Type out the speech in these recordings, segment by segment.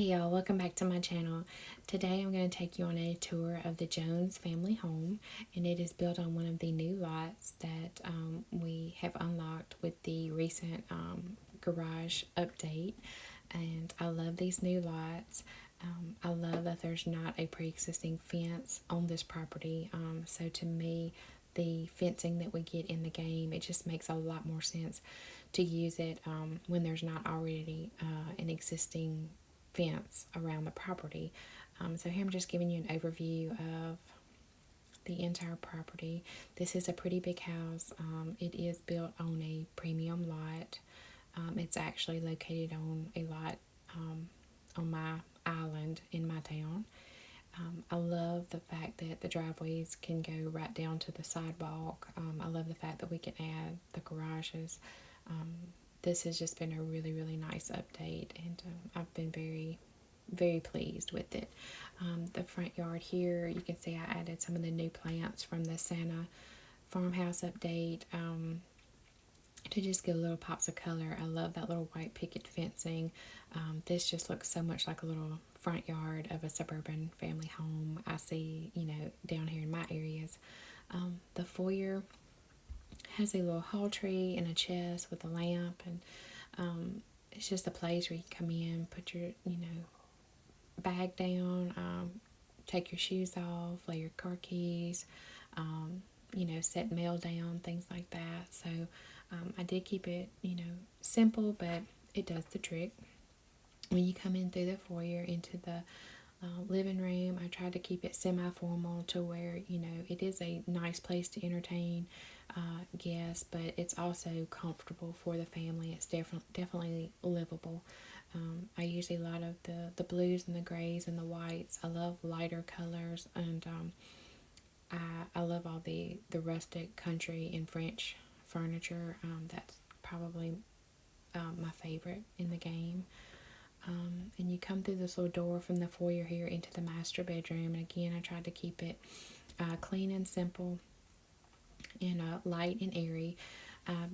Hey y'all, welcome back to my channel. Today I'm going to take you on a tour of the Jones family home, and it is built on one of the new lots that we have unlocked with the recent garage update. And I love these new lots. I love that there's not a pre-existing fence on this property, so to me the fencing that we get in the game, it just makes a lot more sense to use it when there's not already an existing fence around the property. So here I'm just giving you an overview of the entire property. This is a pretty big house. It is built on a premium lot. It's actually located on a lot on my island in my town. I love the fact that the driveways can go right down to the sidewalk. I love the fact that we can add the garages. This has just been a really, really nice update, and I've been very, very pleased with it. The front yard here, you can see I added some of the new plants from the Santa farmhouse update to just get little pops of color. I love that little white picket fencing. This just looks so much like a little front yard of a suburban family home I see, down here in my areas. The foyer has a little hall tree and a chest with a lamp, and it's just a place where you come in, put your, bag down, take your shoes off, lay your car keys, set mail down, things like that. So I did keep it, simple, but it does the trick. When you come in through the foyer into the living room, I tried to keep it semi-formal to where, it is a nice place to entertain guests, but it's also comfortable for the family. It's definitely livable. I use a lot of the blues and the grays and the whites. I love lighter colors, and I love all the rustic country and French furniture. That's probably my favorite in the game. And you come through this little door from the foyer here into the master bedroom. And again, I tried to keep it clean and simple and light and airy. I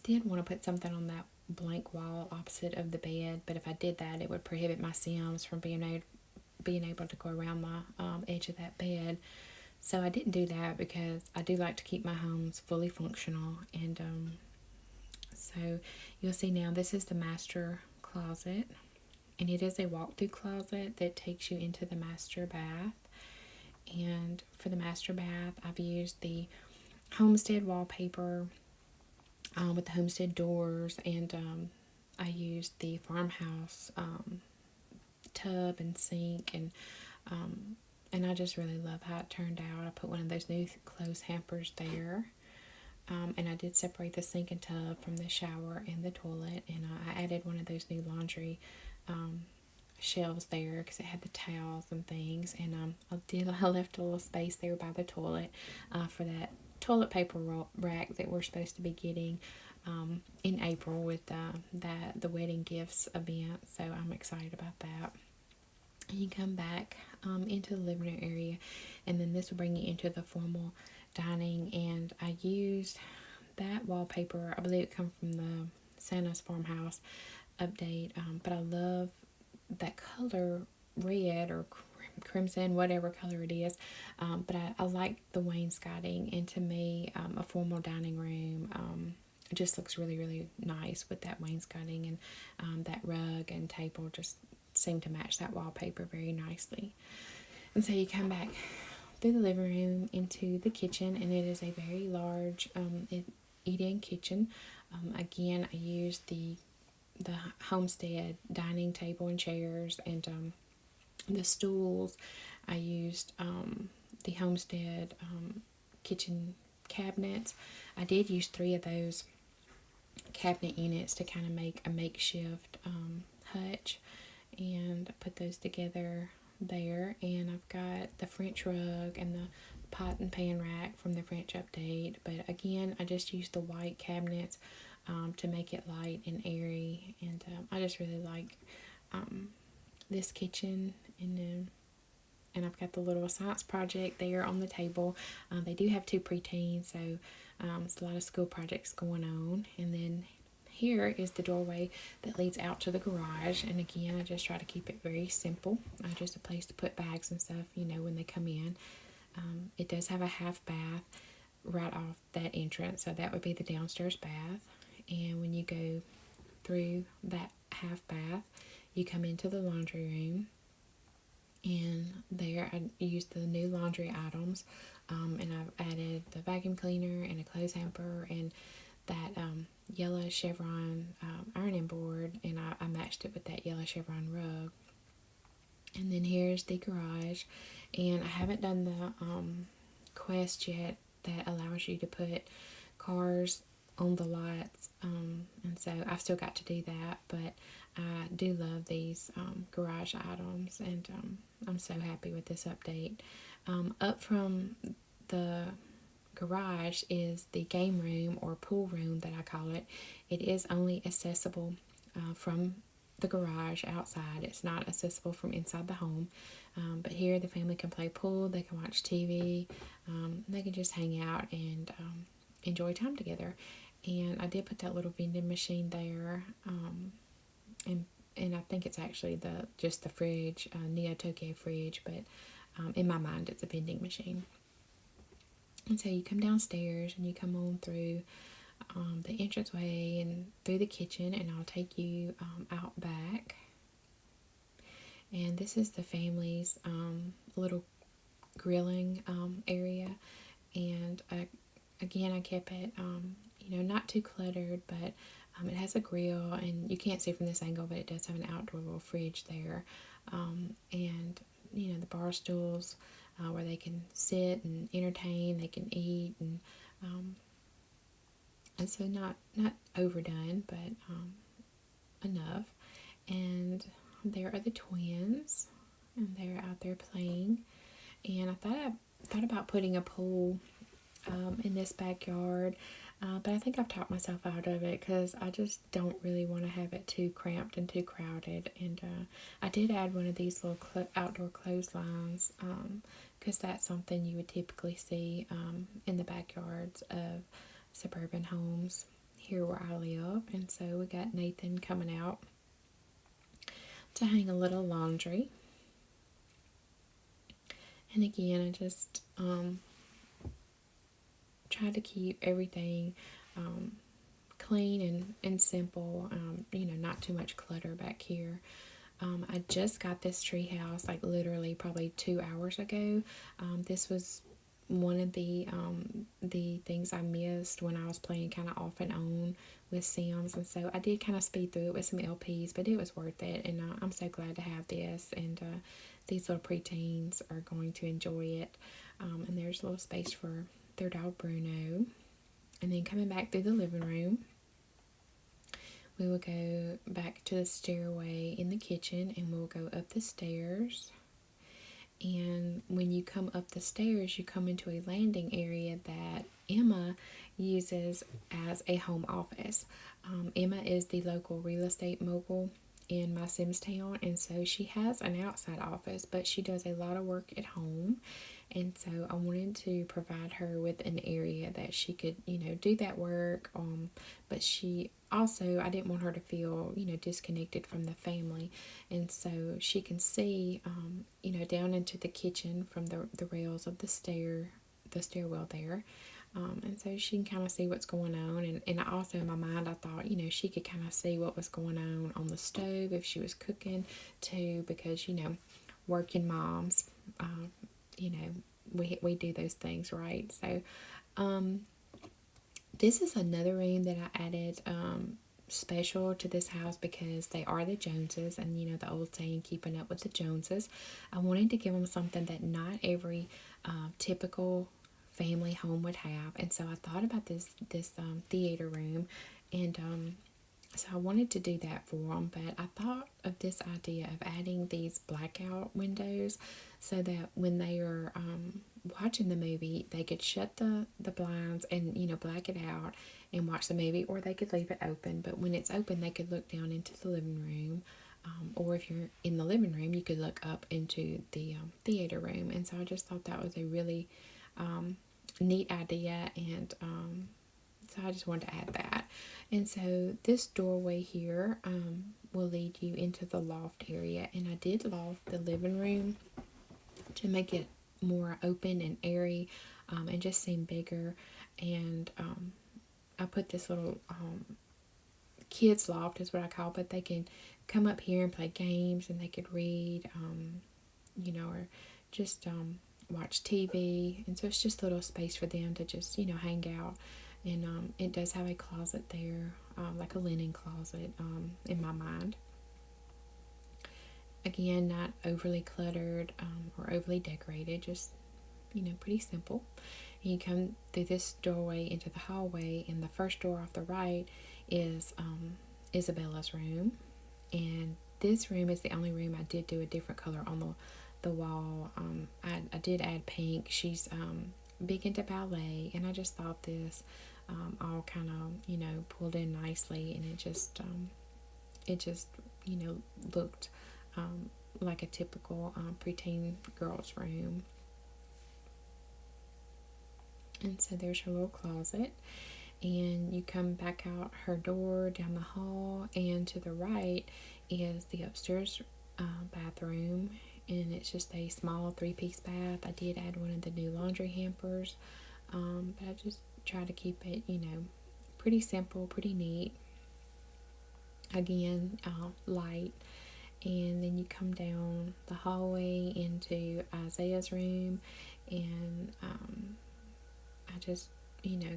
did want to put something on that blank wall opposite of the bed, but if I did that, it would prohibit my Sims from being able to go around the edge of that bed. So I didn't do that because I do like to keep my homes fully functional. And so you'll see now this is the master closet, and it is a walk-through closet that takes you into the master bath. And for the master bath, I've used the homestead wallpaper with the homestead doors, and I used the farmhouse tub and sink, and I just really love how it turned out. I put one of those new clothes hampers there. And I did separate the sink and tub from the shower and the toilet, and I added one of those new laundry shelves there because it had the towels and things. And I left a little space there by the toilet for that toilet paper rack that we're supposed to be getting in April with the wedding gifts event. So I'm excited about that. And you come back into the living room area, and then this will bring you into the formal dining. And I used that wallpaper, I believe it comes from the Santa's farmhouse update, but I love that color, red or crimson, whatever color it is, but I like the wainscoting, and to me a formal dining room it just looks really, really nice with that wainscoting, and that rug and table just seem to match that wallpaper very nicely. And so you come back through the living room into the kitchen, and it is a very large eat-in kitchen. Again, I used the homestead dining table and chairs, and the stools. I used the homestead kitchen cabinets. I did use 3 of those cabinet units to kind of make a makeshift hutch, and put those together there. And I've got the French rug and the pot and pan rack from the French update, but again I just used the white cabinets to make it light and airy. And I just really like this kitchen. And I've got the little science project there on the table. They do have 2 preteens, so it's a lot of school projects going on. And then here is the doorway that leads out to the garage. And again, I just try to keep it very simple. Just a place to put bags and stuff, when they come in. It does have a half bath right off that entrance, so that would be the downstairs bath. And when you go through that half bath, you come into the laundry room. And there I used the new laundry items, and I've added the vacuum cleaner and a clothes hamper and that yellow chevron ironing board, and I matched it with that yellow chevron rug. And then here's the garage, and I haven't done the quest yet that allows you to put cars on the lots, and so I've still got to do that, but I do love these garage items, and I'm so happy with this update. Up from the garage is the game room or pool room that I call it. It is only accessible from the garage outside. It's not accessible from inside the home. But here the family can play pool, they can watch TV, they can just hang out and enjoy time together. And I did put that little vending machine there, and I think it's actually just the fridge, Neo Tokyo fridge, but in my mind it's a vending machine. And so you come downstairs and you come on through the entranceway and through the kitchen, and I'll take you out back. And this is the family's little grilling area. And again, I kept it, not too cluttered, but it has a grill, and you can't see from this angle, but it does have an outdoor little fridge there. And, the bar stools where they can sit and entertain, they can eat, and so not overdone, but enough. And there are the twins, and they're out there playing. And I thought about putting a pool in this backyard, but I think I've talked myself out of it because I just don't really want to have it too cramped and too crowded. And I did add one of these little outdoor clotheslines because that's something you would typically see in the backyards of suburban homes here where I live. And so we got Nathan coming out to hang a little laundry. And again, I just try to keep everything clean and simple, not too much clutter back here. I just got this tree house like literally probably 2 hours ago. This was one of the things I missed when I was playing kind of off and on with Sims, and so I did kind of speed through it with some LPs, but it was worth it, and I'm so glad to have this, and these little preteens are going to enjoy it. And there's a little space for their dog Bruno. And then coming back through the living room, we will go back to the stairway in the kitchen, and we'll go up the stairs. And when you come up the stairs, you come into a landing area that Emma uses as a home office. Emma is the local real estate mogul in my Sims town, and so she has an outside office, but she does a lot of work at home. And so I wanted to provide her with an area that she could, do that work. But she also, I didn't want her to feel, disconnected from the family. And so she can see, down into the kitchen from the rails of the stairwell there. And so she can kind of see what's going on. And I also, in my mind, I thought, she could kind of see what was going on the stove if she was cooking too, because, working moms, we do those things, right? So this is another room that I added special to this house because they are the Joneses, and the old saying, keeping up with the Joneses. I wanted to give them something that not every typical family home would have, and so I thought about this theater room, and so I wanted to do that for them, but I thought of this idea of adding these blackout windows so that when they are watching the movie, they could shut the blinds and, black it out and watch the movie, or they could leave it open. But when it's open, they could look down into the living room, or if you're in the living room, you could look up into the theater room. And so I just thought that was a really neat idea, and So I just wanted to add that. And so this doorway here will lead you into the loft area. And I did loft the living room to make it more open and airy and just seem bigger. And I put this little kids loft is what I call it, but they can come up here and play games, and they could read, or just watch TV. And so it's just a little space for them to just, hang out. And it does have a closet there, like a linen closet in my mind. Again, not overly cluttered or overly decorated, just, pretty simple. And you come through this doorway into the hallway, and the first door off the right is Isabella's room. And this room is the only room I did do a different color on the wall. I did add pink. She's big into ballet, and I just thought this all kind of, pulled in nicely, and it just looked like a typical preteen girl's room. And so there's her little closet, and you come back out her door down the hall, and to the right is the upstairs bathroom, and it's just a small 3-piece bath. I did add one of the new laundry hampers, but I just try to keep it, pretty simple, pretty neat. Again, light. And then you come down the hallway into Isaiah's room, and I just,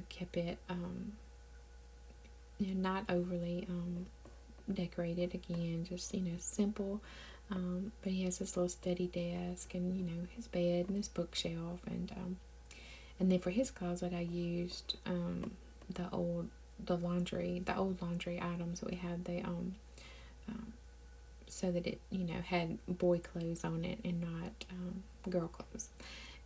kept it, not overly decorated. Again, just, simple. But he has his little study desk, and, his bed and his bookshelf. And then for his closet, I used the old laundry items that we had. So that it, had boy clothes on it and not girl clothes.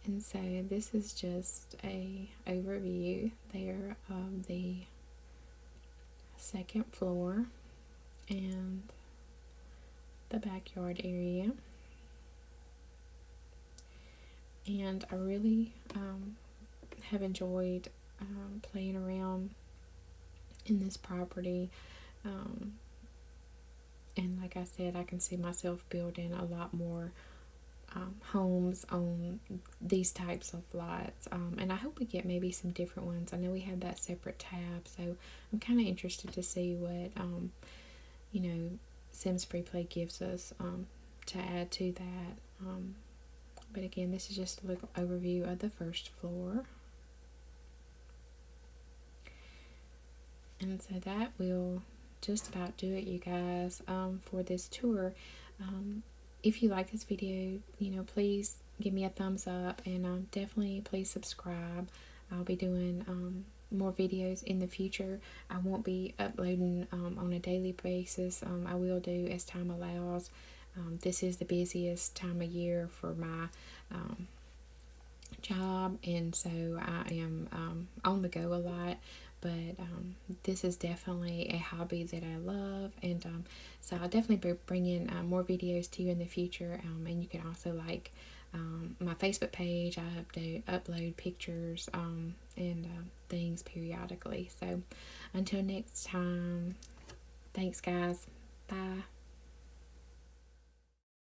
And so this is just a overview there of the second floor and the backyard area. And I really have enjoyed playing around in this property. And like I said, I can see myself building a lot more homes on these types of lots. And I hope we get maybe some different ones. I know we have that separate tab, so I'm kind of interested to see what, Sims FreePlay gives us to add to that. But again, this is just a little overview of the first floor. And so that will just about do it, you guys, for this tour. If you like this video, please give me a thumbs up, and definitely please subscribe. I'll be doing more videos in the future. I won't be uploading on a daily basis. I will do as time allows. This is the busiest time of year for my job, and so I am on the go a lot. But this is definitely a hobby that I love, and so I'll definitely be bringing more videos to you in the future. And you can also like my Facebook page. I upload pictures and things periodically. So until next time, thanks guys. Bye.